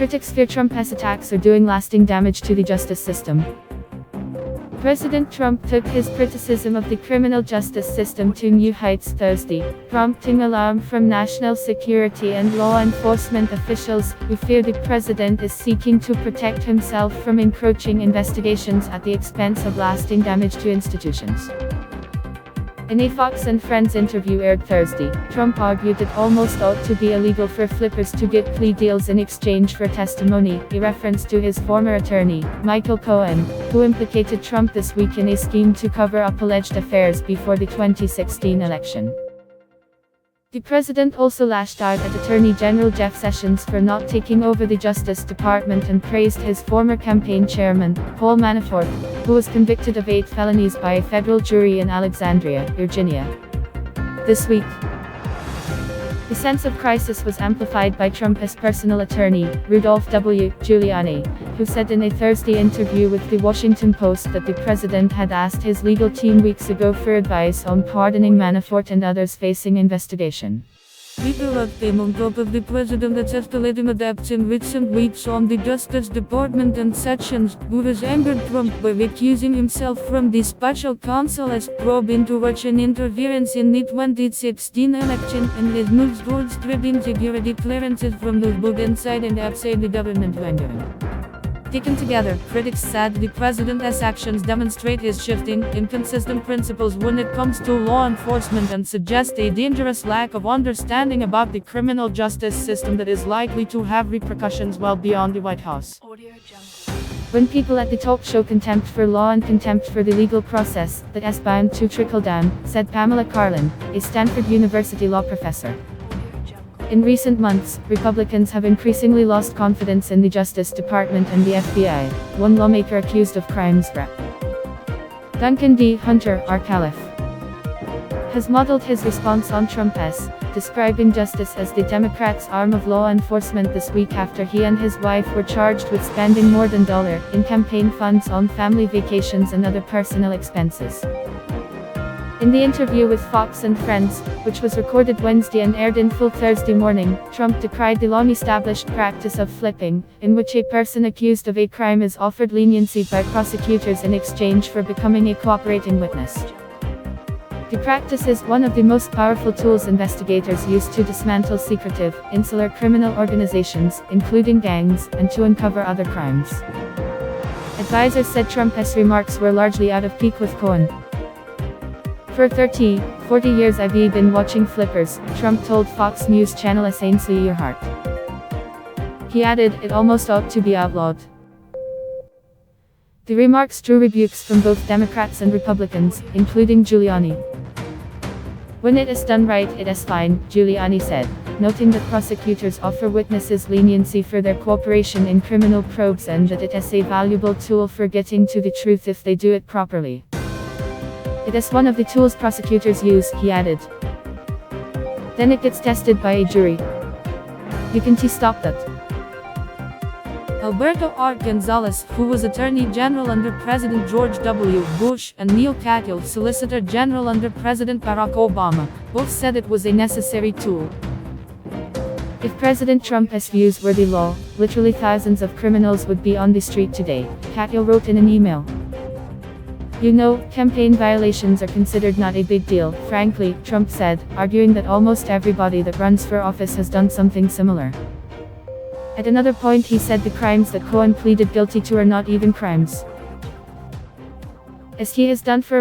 Critics fear Trump's attacks are doing lasting damage to the justice system. President Trump took his criticism of the criminal justice system to new heights Thursday, prompting alarm from national security and law enforcement officials, who fear the president is seeking to protect himself from encroaching investigations at the expense of lasting damage to institutions. In a Fox and Friends interview aired Thursday, Trump argued it almost ought to be illegal for flippers to get plea deals in exchange for testimony, a reference to his former attorney, Michael Cohen, who implicated Trump this week in a scheme to cover up alleged affairs before the 2016 election. The president also lashed out at Attorney General Jeff Sessions for not taking over the Justice Department and praised his former campaign chairman, Paul Manafort, who was convicted of 8 felonies by a federal jury in Alexandria, Virginia. This week, the sense of crisis was amplified by Trump's personal attorney, Rudolph W. Giuliani, who said in a Thursday interview with The Washington Post that the president had asked his legal team weeks ago for advice on pardoning Manafort and others facing investigation. People are on top of the president that escalating adapts in recent weeks on the Justice Department and Sessions, who has angered Trump by recusing himself from the special counsel's probe into Russian interference in the 2016 election and his moves towards stripping security clearances from those both inside and outside the government rendering. Taken together, critics said the president's actions demonstrate his shifting, inconsistent principles when it comes to law enforcement and suggest a dangerous lack of understanding about the criminal justice system that is likely to have repercussions well beyond the White House. When people at the talk show contempt for law and contempt for the legal process, that is bound to trickle down, said Pamela Karlan, a Stanford University law professor. In recent months, Republicans have increasingly lost confidence in the Justice Department and the FBI, one lawmaker accused of crimes. Rep. Duncan D. Hunter, R. Caliph, has modeled his response on Trump's, describing justice as the Democrats' arm of law enforcement this week after he and his wife were charged with spending more than $1 in campaign funds on family vacations and other personal expenses. In the interview with Fox and Friends, which was recorded Wednesday and aired in full Thursday morning, Trump decried the long-established practice of flipping, in which a person accused of a crime is offered leniency by prosecutors in exchange for becoming a cooperating witness. The practice is one of the most powerful tools investigators use to dismantle secretive, insular criminal organizations, including gangs, and to uncover other crimes. Advisors said Trump's remarks were largely out of pique with Cohen. For 40 years I've been watching flippers, Trump told Fox News Channel Ainsley Earhart. He added, it almost ought to be outlawed. The remarks drew rebukes from both Democrats and Republicans, including Giuliani. When it is done right, it is fine, Giuliani said, noting that prosecutors offer witnesses leniency for their cooperation in criminal probes and that it is a valuable tool for getting to the truth if they do it properly. It is one of the tools prosecutors use, he added. Then it gets tested by a jury. You can stop that. Alberto R. Gonzales, who was Attorney General under President George W. Bush, and Neil Katyal, Solicitor General under President Barack Obama, both said it was a necessary tool. If President Trump's views were the law, literally thousands of criminals would be on the street today, Katyal wrote in an email. You know, campaign violations are considered not a big deal, frankly, Trump said, arguing that almost everybody that runs for office has done something similar. At another point he said the crimes that Cohen pleaded guilty to are not even crimes, as he has done for